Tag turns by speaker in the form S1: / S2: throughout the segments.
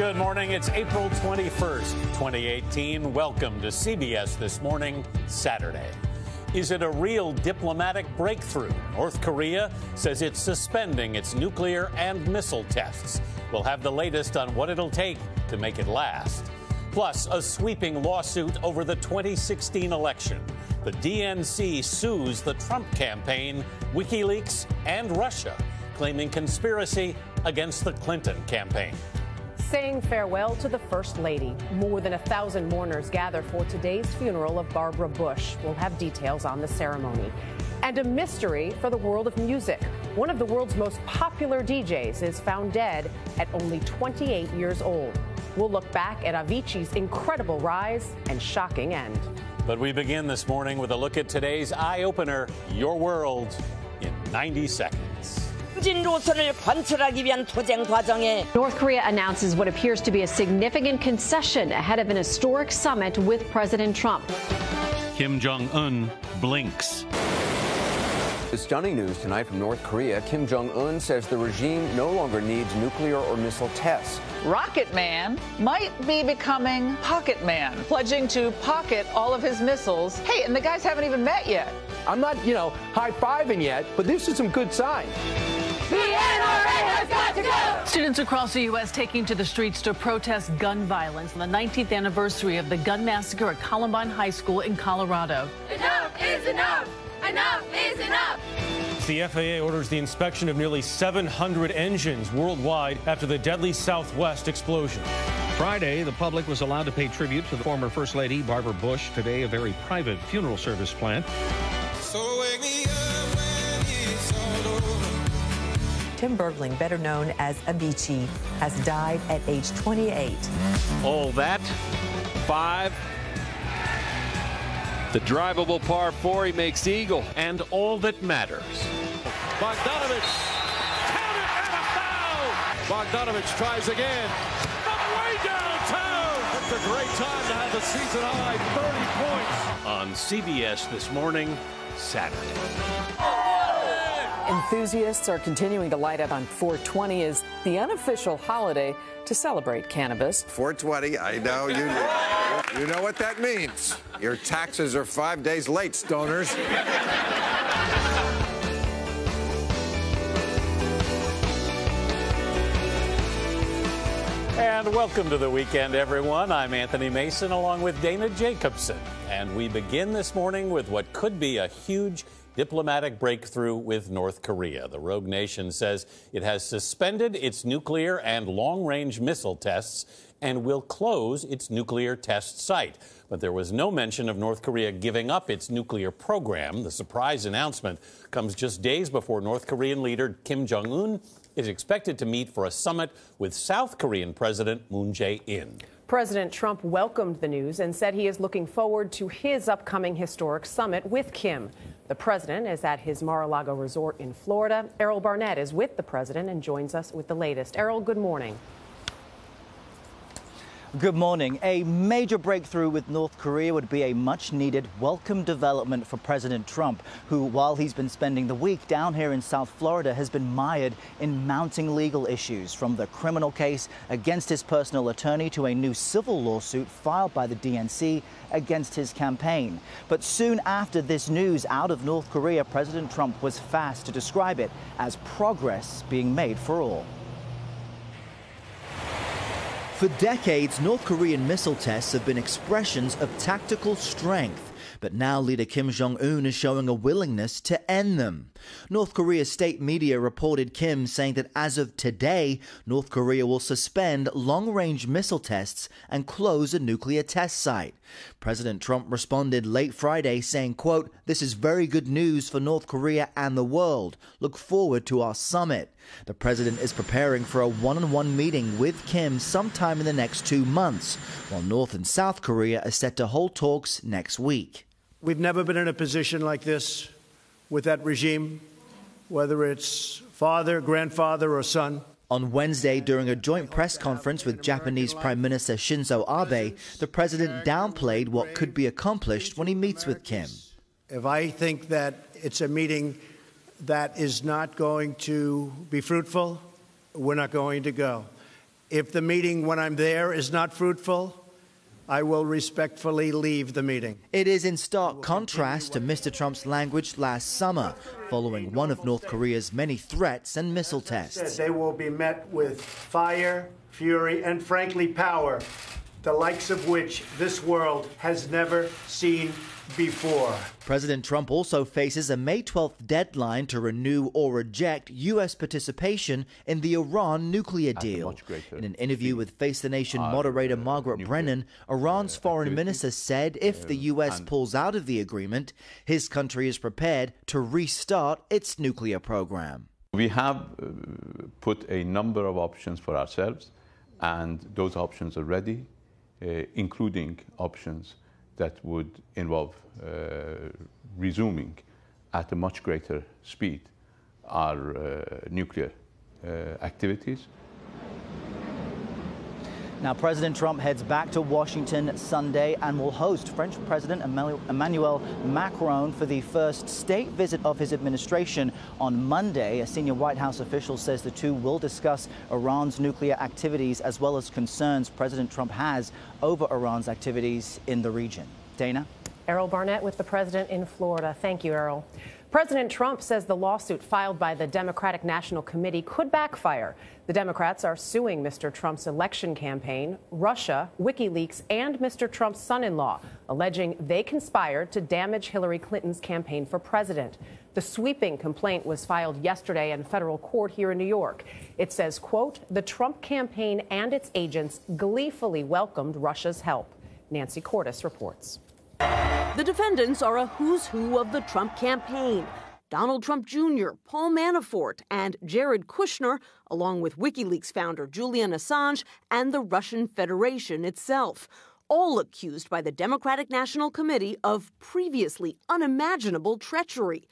S1: Good morning. It's April 21st, 2018. Welcome to CBS This Morning, Saturday. Is it a real diplomatic breakthrough? North Korea says it's suspending its nuclear and missile tests. We'll have the latest on what it'll take to make it last. Plus, a sweeping lawsuit over the 2016 election. The DNC sues the Trump campaign, WikiLeaks, and Russia, claiming conspiracy against the Clinton campaign.
S2: Saying farewell to the First Lady. More than 1,000 mourners gather for today's funeral of Barbara Bush. We'll have details on the ceremony. And a mystery for the world of music. One of the world's most popular DJs is found dead at only 28 years old. We'll look back at Avicii's incredible rise and shocking end.
S1: But we begin this morning with a look at today's eye-opener, Your World in 90 seconds.
S3: North
S2: Korea announces what appears to be a significant concession ahead of an historic summit with President Trump.
S1: Kim Jong-un blinks.
S4: The stunning news tonight from North Korea. Kim Jong-un says the regime no longer needs nuclear or missile tests.
S5: Rocket Man might be becoming Pocket Man, pledging to pocket all of his missiles. Hey, and the guys haven't even met yet.
S6: I'm not, high-fiving yet, but this is some good sign.
S7: The NRA has got to go!
S8: Students across the U.S. taking to the streets to protest gun violence on the 19th anniversary of the gun massacre at Columbine High School in Colorado.
S7: Enough is enough! Enough is enough!
S9: The FAA orders the inspection of nearly 700 engines worldwide after the deadly Southwest explosion.
S10: Friday, the public was allowed to pay tribute to the former First Lady, Barbara Bush. Today, a very private funeral service planned.
S11: Tim Bergling, better known as Avicii, has died at age 28.
S12: All that, 5. The drivable par 4, he makes eagle.
S1: And all that matters.
S12: Bogdanovich, count it and a foul! Bogdanovich tries again, but way downtown! It's a great time to have the season high 30 points.
S1: On CBS This Morning, Saturday.
S13: Enthusiasts are continuing to light up on 420 as the unofficial holiday to celebrate cannabis.
S14: 420, I know, you know what that means. Your taxes are 5 days late, stoners.
S1: And welcome to the weekend, everyone. I'm Anthony Mason along with Dana Jacobson. And we begin this morning with what could be a huge diplomatic breakthrough with North Korea. The rogue nation says it has suspended its nuclear and long-range missile tests and will close its nuclear test site. But there was no mention of North Korea giving up its nuclear program. The surprise announcement comes just days before North Korean leader Kim Jong-un is expected to meet for a summit with South Korean President Moon Jae-in.
S2: President Trump welcomed the news and said he is looking forward to his upcoming historic summit with Kim. The president is at his Mar-a-Lago resort in Florida. Errol Barnett is with the president and joins us with the latest. Errol, good morning.
S15: Good morning. A major breakthrough with North Korea would be a much-needed welcome development for President Trump, who, while he's been spending the week down here in South Florida, has been mired in mounting legal issues, from the criminal case against his personal attorney to a new civil lawsuit filed by the DNC against his campaign. But soon after this news out of North Korea, President Trump was fast to describe it as progress being made for all.
S16: For decades, North Korean missile tests have been expressions of tactical strength. But now leader Kim Jong-un is showing a willingness to end them. North Korea's state media reported Kim saying that as of today, North Korea will suspend long-range missile tests and close a nuclear test site. President Trump responded late Friday saying, quote, "This is very good news for North Korea and the world. Look forward to our summit." The president is preparing for a one-on-one meeting with Kim sometime in the next 2 months, while North and South Korea are set to hold talks next week.
S17: We've never been in a position like this with that regime, whether it's father, grandfather, or son.
S16: On Wednesday, during a joint press conference with Japanese Prime Minister Shinzo Abe, the president downplayed what could be accomplished when he meets with Kim.
S17: If I think that it's a meeting that is not going to be fruitful, we're not going to go. If the meeting when I'm there is not fruitful, I will respectfully leave the meeting.
S16: It is in stark contrast to Mr. Trump's language last summer, following one of North Korea's many threats and missile tests.
S17: They will be met with fire, fury, and frankly power, the likes of which this world has never seen before.
S16: President Trump also faces a May 12th deadline to renew or reject U.S. participation in the Iran nuclear deal. In an interview with Face the Nation moderator Margaret Brennan, Iran's foreign minister said if the U.S. pulls out of the agreement, his country is prepared to restart its nuclear program.
S3: We have put a number of options for ourselves, and those options are ready, including options that would involve resuming at a much greater speed our nuclear activities.
S15: Now, President Trump heads back to Washington Sunday and will host French President Emmanuel Macron for the first state visit of his administration on Monday. A senior White House official says the two will discuss Iran's nuclear activities as well as concerns President Trump has over Iran's activities in the region. Dana?
S2: Errol Barnett with the president in Florida. Thank you, Errol. President Trump says the lawsuit filed by the Democratic National Committee could backfire. The Democrats are suing Mr. Trump's election campaign, Russia, WikiLeaks, and Mr. Trump's son-in-law, alleging they conspired to damage Hillary Clinton's campaign for president. The sweeping complaint was filed yesterday in federal court here in New York. It says, quote, the Trump campaign and its agents gleefully welcomed Russia's help. Nancy Cordes reports.
S18: The defendants are a who's who of the Trump campaign. Donald Trump Jr., Paul Manafort, and Jared Kushner, along with WikiLeaks founder Julian Assange and the Russian Federation itself, all accused by the Democratic National Committee of previously unimaginable treachery.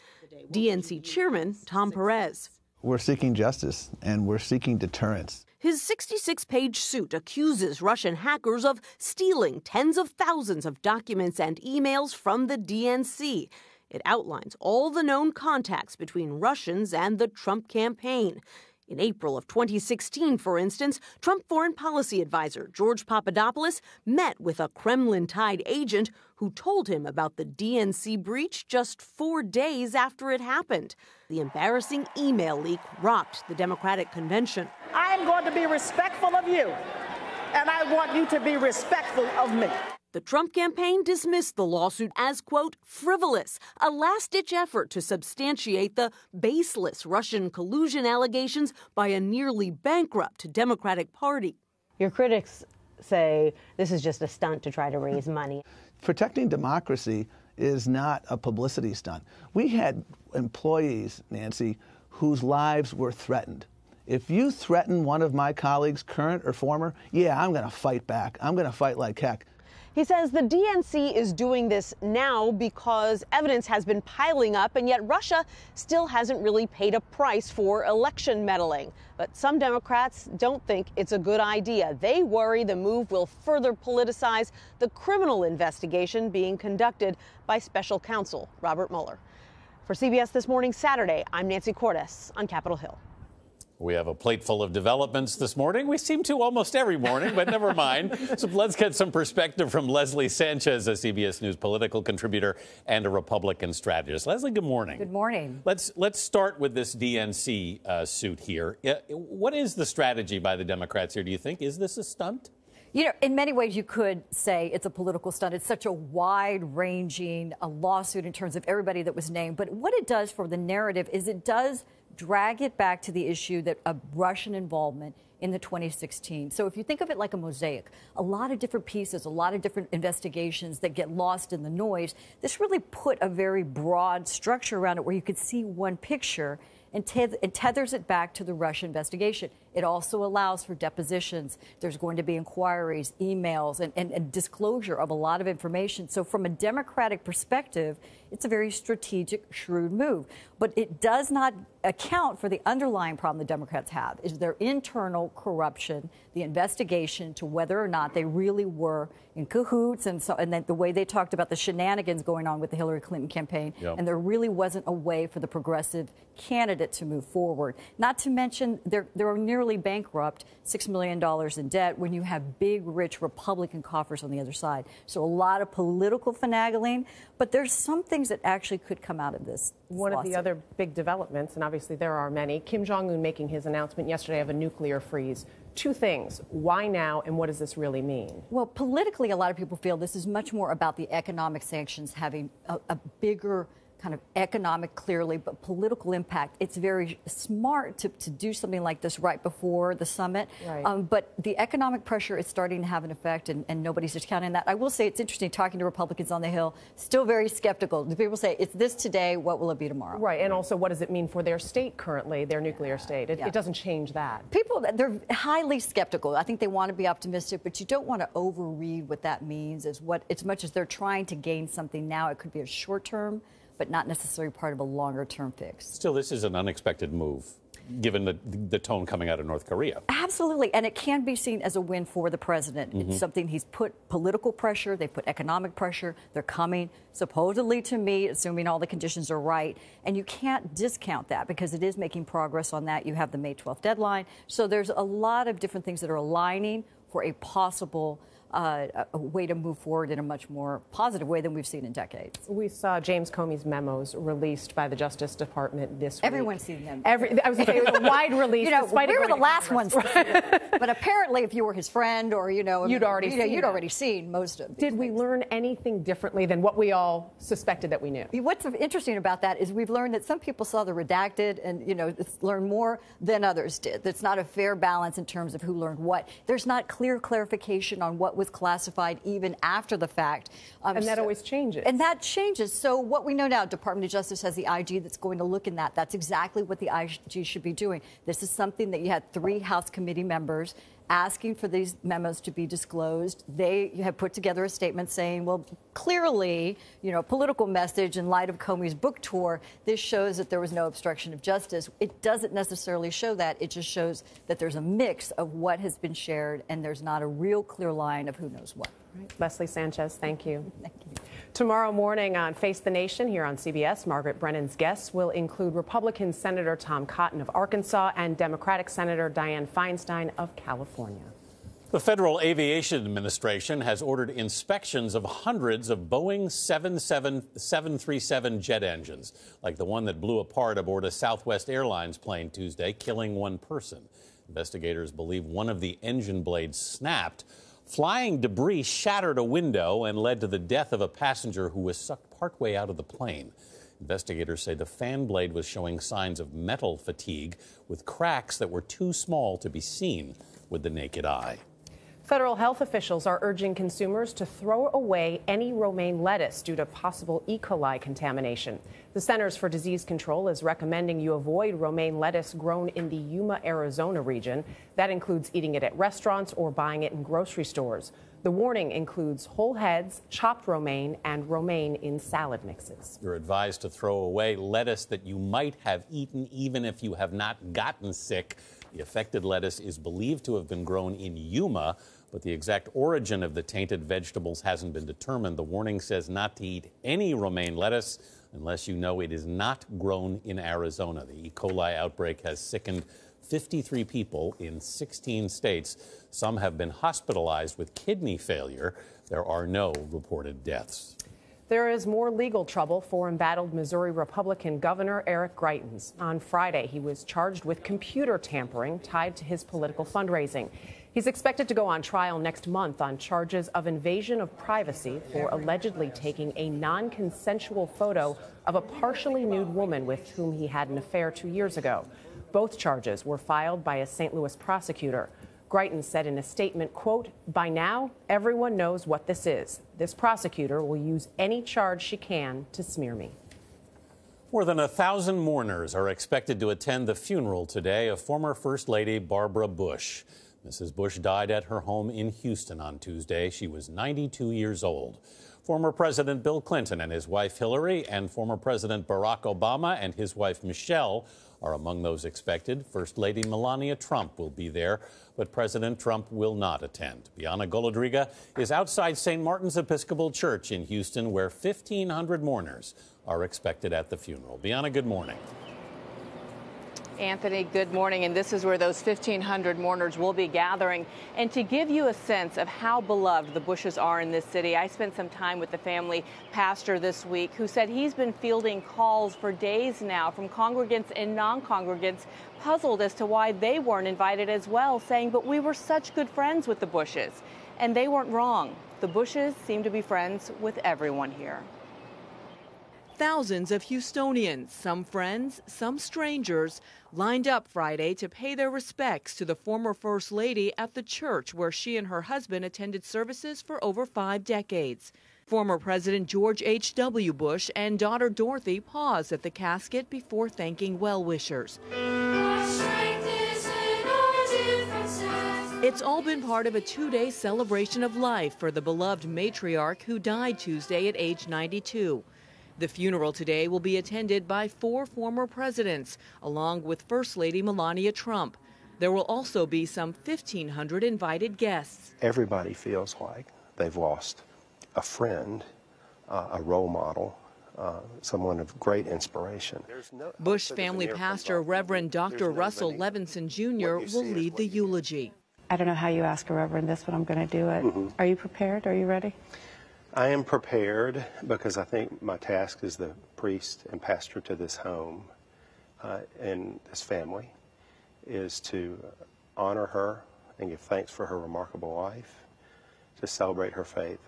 S18: DNC chairman Tom Perez.
S19: We're seeking justice, and we're seeking deterrence.
S18: His 66-page suit accuses Russian hackers of stealing tens of thousands of documents and emails from the DNC. It outlines all the known contacts between Russians and the Trump campaign. In April of 2016, for instance, Trump foreign policy advisor George Papadopoulos met with a Kremlin-tied agent who told him about the DNC breach just 4 days after it happened. The embarrassing email leak rocked the Democratic convention.
S20: I'm going to be respectful of you, and I want you to be respectful of me.
S18: The Trump campaign dismissed the lawsuit as, quote, frivolous, a last-ditch effort to substantiate the baseless Russian collusion allegations by a nearly bankrupt Democratic Party.
S21: Your critics say this is just a stunt to try to raise money.
S19: Protecting democracy is not a publicity stunt. We had employees, Nancy, whose lives were threatened. If you threaten one of my colleagues, current or former, yeah, I'm going to fight back. I'm going to fight like heck.
S21: He says the DNC is doing this now because evidence has been piling up, and yet Russia still hasn't really paid a price for election meddling. But some Democrats don't think it's a good idea. They worry the move will further politicize the criminal investigation being conducted by special counsel Robert Mueller. For CBS This Morning, Saturday, I'm Nancy Cordes on Capitol Hill.
S1: We have a plate full of developments this morning. We seem to almost every morning, but never mind. So let's get some perspective from Leslie Sanchez, a CBS News political contributor and a Republican strategist. Leslie, good morning.
S22: Good morning.
S1: Let's start with this DNC suit here. What is the strategy by the Democrats here, do you think? Is this a stunt?
S22: You know, in many ways, you could say it's a political stunt. It's such a wide-ranging lawsuit in terms of everybody that was named. But what it does for the narrative is it does drag it back to the issue that of Russian involvement in the 2016. So if you think of it like a mosaic, a lot of different pieces, a lot of different investigations that get lost in the noise, this really put a very broad structure around it where you could see one picture and tethers it back to the Russia investigation. It also allows for depositions. There's going to be inquiries, emails, and disclosure of a lot of information. So from a Democratic perspective, it's a very strategic, shrewd move. But it does not account for the underlying problem the Democrats have, is their internal corruption, the investigation to whether or not they really were in cahoots, and then the way they talked about the shenanigans going on with the Hillary Clinton campaign, and there really wasn't a way for the progressive candidate to move forward. Not to mention there are nearly nearly bankrupt, $6 million in debt, when you have big, rich Republican coffers on the other side. So a lot of political finagling, but there's some things that actually could come out of this.
S2: One of the other big developments, and obviously there are many, Kim Jong-un making his announcement yesterday of a nuclear freeze. Two things. Why now, and what does this really mean?
S22: Well, politically, a lot of people feel this is much more about the economic sanctions having a bigger kind of economic, clearly, but political impact. It's very smart to do something like this right before the summit.
S2: Right.
S22: But the economic pressure is starting to have an effect, and nobody's discounting that. I will say it's interesting talking to Republicans on the Hill, still very skeptical. The people say, it's this today, what will it be tomorrow?
S2: Right, and also what does it mean for their state currently, their nuclear state? It doesn't change that.
S22: People, they're highly skeptical. I think they want to be optimistic, but you don't want to overread what that means. As much as they're trying to gain something now, it could be a short term, but not necessarily part of a longer-term fix.
S1: Still, this is an unexpected move, given the tone coming out of North Korea.
S22: Absolutely, and it can be seen as a win for the president. It's something he's put political pressure, they put economic pressure, they're coming supposedly to meet, assuming all the conditions are right, and you can't discount that because it is making progress on that. You have the May 12th deadline, so there's a lot of different things that are aligning for a possible a way to move forward in a much more positive way than we've seen in decades.
S2: We saw James Comey's memos released by the Justice Department this week.
S22: Everyone's seen them.
S2: I was going to say it was a wide release.
S22: You know,
S2: despite
S22: we were the last ones to see them.
S2: Right.
S22: But apparently, if you were his friend or, you'd already seen most of them.
S2: Did we learn anything differently than what we all suspected that we knew?
S22: What's interesting about that is we've learned that some people saw the redacted and, learned more than others did. That's not a fair balance in terms of who learned what. There's not clear clarification on what was classified even after the fact.
S2: And that always changes.
S22: And that changes. So what we know now, Department of Justice has the IG that's going to look in that. That's exactly what the IG should be doing. This is something that you had 3 House committee members asking for these memos to be disclosed. They have put together a statement saying, well, clearly, political message in light of Comey's book tour, this shows that there was no obstruction of justice. It doesn't necessarily show that. It just shows that there's a mix of what has been shared, and there's not a real clear line of who knows what.
S2: Right. Leslie Sanchez, thank you.
S22: Thank you.
S2: Tomorrow morning on Face the Nation here on CBS, Margaret Brennan's guests will include Republican Senator Tom Cotton of Arkansas and Democratic Senator Dianne Feinstein of California.
S1: The Federal Aviation Administration has ordered inspections of hundreds of Boeing 737 jet engines, like the one that blew apart aboard a Southwest Airlines plane Tuesday, killing 1 person. Investigators believe one of the engine blades snapped. Flying debris shattered a window and led to the death of a passenger who was sucked partway out of the plane. Investigators say the fan blade was showing signs of metal fatigue, with cracks that were too small to be seen with the naked eye.
S2: Federal health officials are urging consumers to throw away any romaine lettuce due to possible E. coli contamination. The Centers for Disease Control is recommending you avoid romaine lettuce grown in the Yuma, Arizona region. That includes eating it at restaurants or buying it in grocery stores. The warning includes whole heads, chopped romaine, and romaine in salad mixes.
S1: You're advised to throw away lettuce that you might have eaten even if you have not gotten sick. The affected lettuce is believed to have been grown in Yuma, but the exact origin of the tainted vegetables hasn't been determined. The warning says not to eat any romaine lettuce unless you know it is not grown in Arizona. The E. coli outbreak has sickened 53 people in 16 states. Some have been hospitalized with kidney failure. There are no reported deaths.
S2: There is more legal trouble for embattled Missouri Republican Governor Eric Greitens. On Friday, he was charged with computer tampering tied to his political fundraising. He's expected to go on trial next month on charges of invasion of privacy for allegedly taking a non-consensual photo of a partially nude woman with whom he had an affair 2 years ago. Both charges were filed by a St. Louis prosecutor. Greitens said in a statement, quote, "By now, everyone knows what this is. This prosecutor will use any charge she can to smear me."
S1: More than 1,000 mourners are expected to attend the funeral today of former First Lady Barbara Bush. Mrs. Bush died at her home in Houston on Tuesday. She was 92 years old. Former President Bill Clinton and his wife Hillary and former President Barack Obama and his wife Michelle are among those expected. First Lady Melania Trump will be there, but President Trump will not attend. Bianna Golodriga is outside St. Martin's Episcopal Church in Houston, where 1,500 mourners are expected at the funeral. Bianna, good morning.
S4: Anthony, good morning. And this is where those 1,500 mourners will be gathering. And to give you a sense of how beloved the Bushes are in this city, I spent some time with the family pastor this week who said he's been fielding calls for days now from congregants and non-congregants puzzled as to why they weren't invited as well, saying, but we were such good friends with the Bushes. And they weren't wrong. The Bushes seem to be friends with everyone here.
S5: Thousands of Houstonians, some friends, some strangers, lined up Friday to pay their respects to the former First Lady at the church where she and her husband attended services for over 5 decades. Former President George H.W. Bush and daughter Dorothy paused at the casket before thanking well-wishers. It's all been part of a 2-day celebration of life for the beloved matriarch who died Tuesday at age 92. The funeral today will be attended by 4 former presidents, along with First Lady Melania Trump. There will also be some 1,500 invited guests.
S23: Everybody feels like they've lost a friend, a role model, someone of great inspiration.
S5: Bush family pastor Reverend Dr. Russell Levinson Jr. will lead the eulogy.
S24: I don't know how you ask a reverend this, but I'm going to do it. Are you prepared? Are you ready?
S23: I am prepared because I think my task as the priest and pastor to this home and this family is to honor her and give thanks for her remarkable life, to celebrate her faith.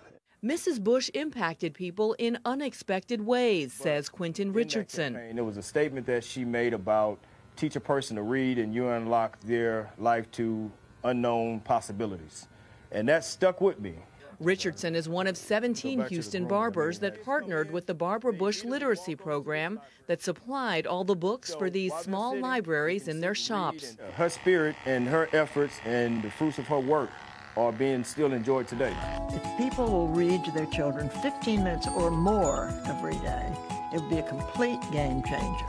S5: Mrs. Bush impacted people in unexpected ways, says Quentin Richardson.
S25: There was a statement that she made about teach a person to read and you unlock their life to unknown possibilities. And that stuck with me.
S5: Richardson is one of 17 Houston barbers that partnered with the Barbara Bush Literacy Program that supplied all the books for these small libraries in their shops.
S25: Her spirit and her efforts and the fruits of her work are being still enjoyed today.
S26: If people will read to their children 15 minutes or more every day, it would be a complete game changer.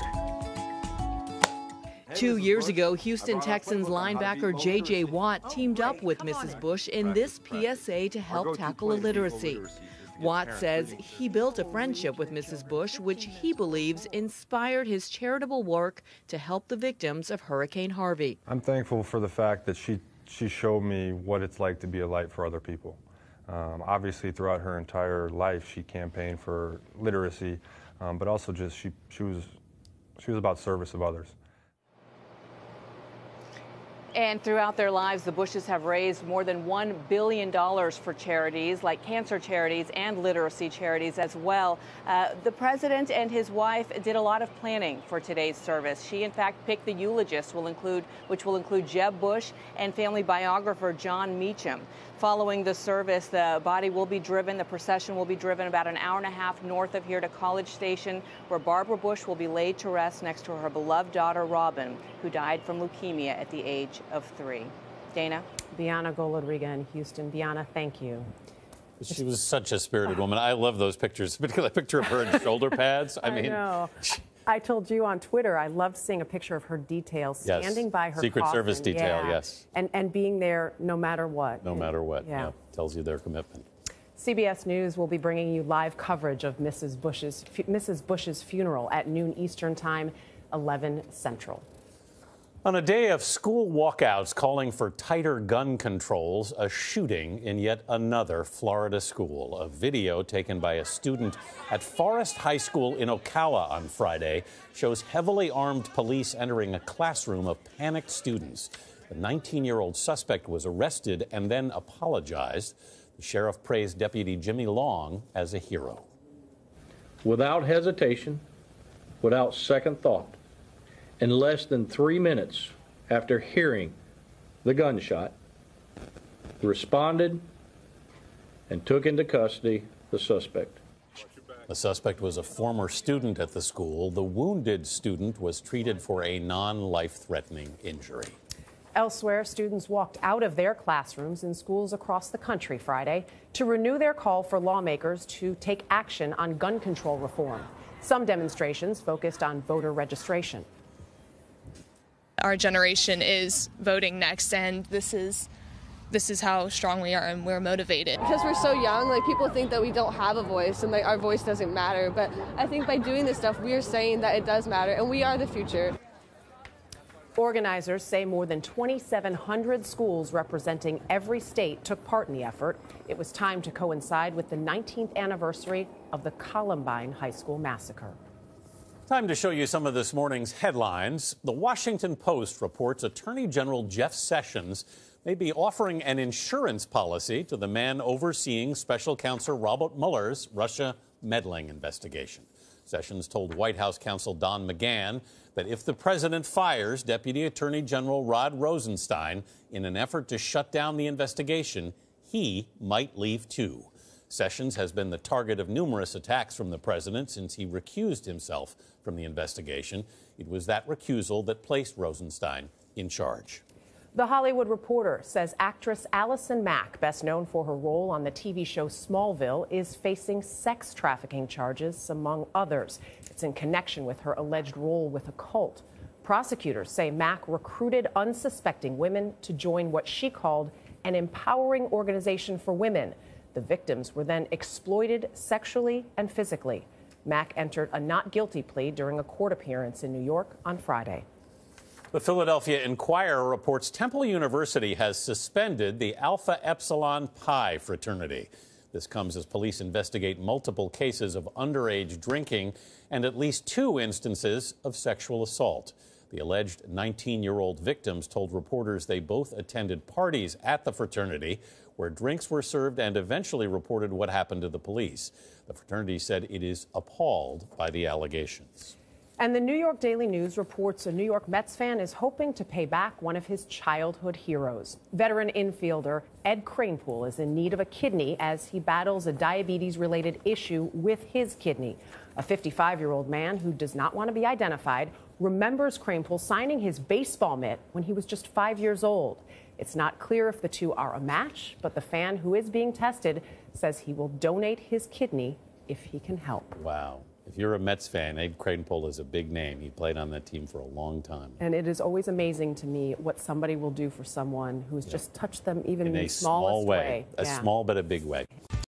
S5: 2 years ago, Houston Texans linebacker J.J. Watt teamed up with Mrs. Bush in this PSA to help tackle illiteracy. Watt says he built a friendship with Mrs. Bush, which he believes inspired his charitable work to help the victims of Hurricane Harvey.
S27: I'm thankful for the fact that she showed me what it's like to be a light for other people. Obviously, throughout her entire life, she campaigned for literacy, but also just she was about service of others.
S4: And throughout their lives, the Bushes have raised more than $1 billion for charities like cancer charities and literacy charities as well. The president and his wife did a lot of planning for today's service. She, in fact, picked the eulogists, which will include Jeb Bush and family biographer John Meacham. Following the service, the procession will be driven about an hour and a half north of here to College Station, where Barbara Bush will be laid to rest next to her beloved daughter, Robin, who died from leukemia at the age of 3. Dana?
S2: Bianna Golodriga in Houston. Bianna, thank you.
S1: She was such a spirited woman. I love those pictures, particularly a picture of her in shoulder pads. I mean,
S2: know. I told you on Twitter, I loved seeing a picture of her detail standing by her
S1: Secret
S2: coffin.
S1: Service detail, yes.
S2: And being there no matter what.
S1: No matter what, yeah. Tells you their commitment.
S2: CBS News will be bringing you live coverage of Mrs. Bush's funeral at noon Eastern Time, 11 Central.
S1: On a day of school walkouts calling for tighter gun controls, a shooting in yet another Florida school. A video taken by a student at Forest High School in Ocala on Friday shows heavily armed police entering a classroom of panicked students. The 19-year-old suspect was arrested and then apologized. The sheriff praised Deputy Jimmy Long as a hero.
S28: Without hesitation, without second thought, in less than 3 minutes after hearing the gunshot, responded and took into custody the suspect.
S1: The suspect was a former student at the school. The wounded student was treated for a non-life-threatening injury.
S2: Elsewhere, students walked out of their classrooms in schools across the country Friday to renew their call for lawmakers to take action on gun control reform. Some demonstrations focused on voter registration.
S29: Our generation is voting next, and this is how strong we are, and we're motivated.
S30: Because we're so young, like, people think that we don't have a voice and like our voice doesn't matter. But I think by doing this stuff, we are saying that it does matter, and we are the future.
S2: Organizers say more than 2,700 schools representing every state took part in the effort. It was timed to coincide with the 19th anniversary of the Columbine High School massacre.
S1: Time to show you some of this morning's headlines. The Washington Post reports Attorney General Jeff Sessions may be offering an insurance policy to the man overseeing Special Counsel Robert Mueller's Russia meddling investigation. Sessions told White House counsel Don McGahn that if the president fires Deputy Attorney General Rod Rosenstein in an effort to shut down the investigation, he might leave too. Sessions has been the target of numerous attacks from the president since he recused himself from the investigation. It was that recusal that placed Rosenstein in charge.
S2: The Hollywood Reporter says actress Allison Mack, best known for her role on the TV show Smallville, is facing sex trafficking charges, among others. It's in connection with her alleged role with a cult. Prosecutors say Mack recruited unsuspecting women to join what she called an empowering organization for women. The victims were then exploited sexually and physically. Mack entered a not guilty plea during a court appearance in New York on Friday.
S1: The Philadelphia Inquirer reports Temple University has suspended the Alpha Epsilon Pi fraternity. This comes as police investigate multiple cases of underage drinking and at least 2 instances of sexual assault. The alleged 19-year-old victims told reporters they both attended parties at the fraternity where drinks were served and eventually reported what happened to the police. The fraternity said it is appalled by the allegations.
S2: And the New York Daily News reports a New York Mets fan is hoping to pay back one of his childhood heroes. Veteran infielder Ed Kranepool is in need of a kidney as he battles a diabetes-related issue with his kidney. A 55-year-old man who does not want to be identified remembers Kranepool signing his baseball mitt when he was just 5 years old. It's not clear if the two are a match, but the fan who is being tested says he will donate his kidney if he can help.
S1: Wow. If you're a Mets fan, Ed Kranepool is a big name. He played on that team for a long time.
S2: And it is always amazing to me what somebody will do for someone who's just touched them even in the smallest way.
S1: A small but a big way.